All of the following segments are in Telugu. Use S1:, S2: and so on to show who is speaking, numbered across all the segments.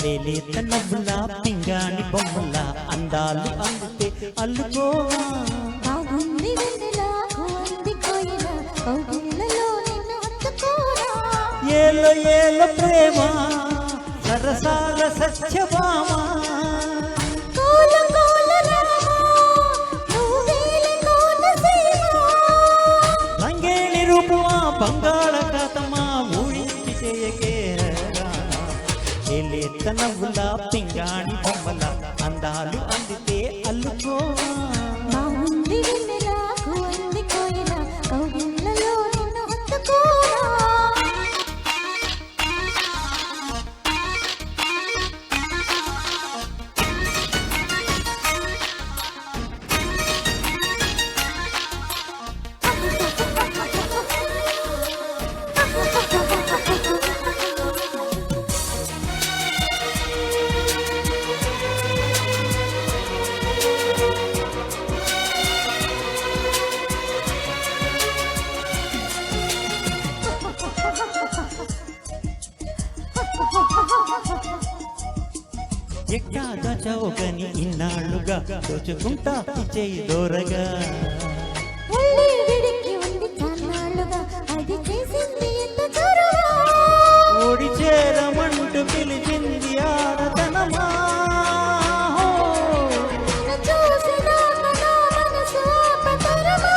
S1: లేలేత నవ్వుల పింగాణి బొమ్మల అందాలు అందితే అల్లుకోవా
S2: బాగుంది వెన్నెలా కోంది కోయిల కౌగిళ్ళలో నిన్ను హత్తుకోరా
S1: ఏలో ఏలో ప్రేమ సరసాల సత్యభామ
S2: కోల కోల రామ నువ్వేల కోనసీమ
S1: రంగేణి రూపమా బంగాళాఖాతమా ఊరించి చేయకేరా లేలేత నవ్వుల పింగాణి బొమ్మల అందాలు అందితే అల్లుకోవా
S2: బాగుంది వెన్నెలా కోంది కోయిల కౌగిళ్ళలో నిన్ను హత్తుకోరా
S1: ఎక్కాగా చౌకని ఇన్నాళ్ళుగా దోచుకుంటా చేయి దూరగా
S2: ఒళ్ళే విడికి ఉంది చాన్నాళ్ళుగా అది చేసింది ఎంత చొరవ
S1: ఓడి చేరమంటూ పిలిచింది ఆడతనమా
S2: నిన్ను చూసినాక నా మనసు ఆపతరమా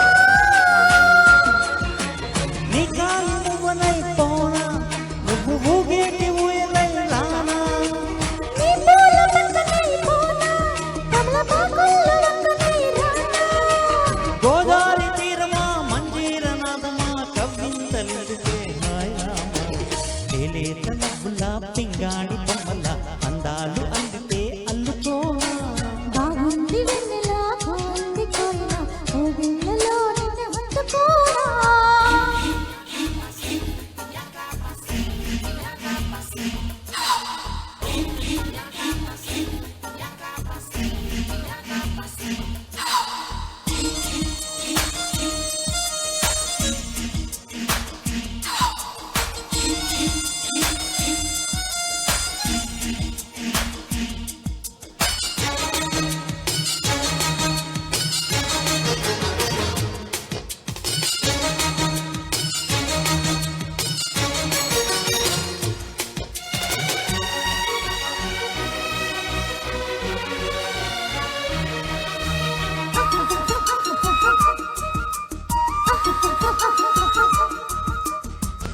S1: నీ కాలు నువ్వనై పోనా నువ్వు ఊగేటి ఊయలై రానా
S2: నీ పూల పక్కనై పోనా కమలపాకుల్లో ఒక్కనై రానా
S1: గోదావరి తీరమా మంజీర నాదమా కవ్వింతలిందుకే హాయ్ రామా లేలేత నవ్వుల పింగాణి బొమ్మల అందాలు అందితే అల్లుకోవా
S2: బాగుంది వెన్నెలా కోంది కోయిల కౌగిళ్ళలో నిన్ను హత్తుకోరా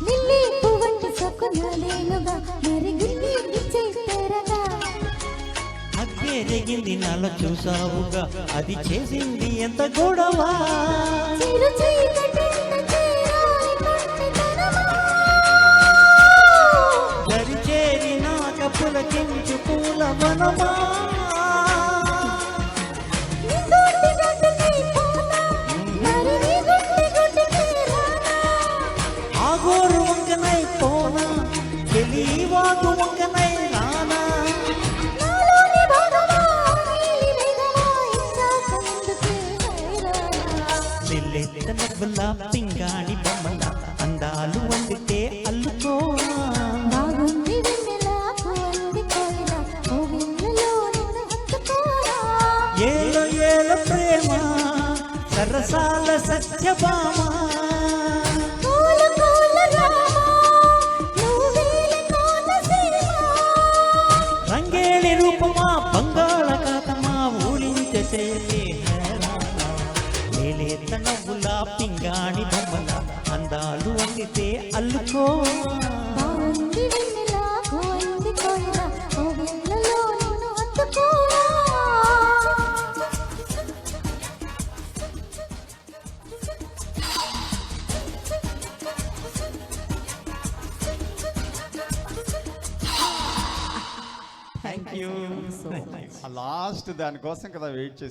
S2: లిల్లీ పువ్వంటి సకునాలేనుగా మరి గిల్లి ఇచ్చేస్తారగా
S1: అగ్గే దిగింది నల చూసావుగా అది చేసింది ఎంత గొడవ
S2: చిరు చీకటిన్న చేరాయి పట్టితనమా
S1: దరి చేరి నా కప్పుల కెంచు పూల వనమా
S2: నీ తోటి గట్టుకై పోనా మరి నీ గుట్టుకై రానా
S1: ఆగోరు వంకనై పోనా తెలివాగు వంకనై రానా
S2: నాలోని భాగమా నీలి వేగమా ఇందాక ముందుకే హైరానా
S1: లేలేత నవ్వుల పింగాణి బొమ్మల అందాలు వండితే అల్లుకోవా
S2: బాగుంది వెన్నెలా కోంది కోయిల కౌగిళ్ళలో నిన్ను హత్తుకోరా
S1: ఏలో ఏలో ప్రేమ సరసాల సత్యభామ
S2: కోల కోల రామ నువ్వేల కోనసీమ
S1: రంగేళి రూపమా బంగాళాఖాతమా ఊరించే లేలేత నవ్వుల పింగాణి బొమ్మల అందాలు వండితే అల్లుకో
S2: బాగుంది వెన్నెలా కోంది కోయిల కౌగిళ్ళలో నిన్ను హత్తుకోరా
S1: థ్యాంక్ యూ
S3: లాస్ట్ దానికోసం కదా వెయిట్ చేసి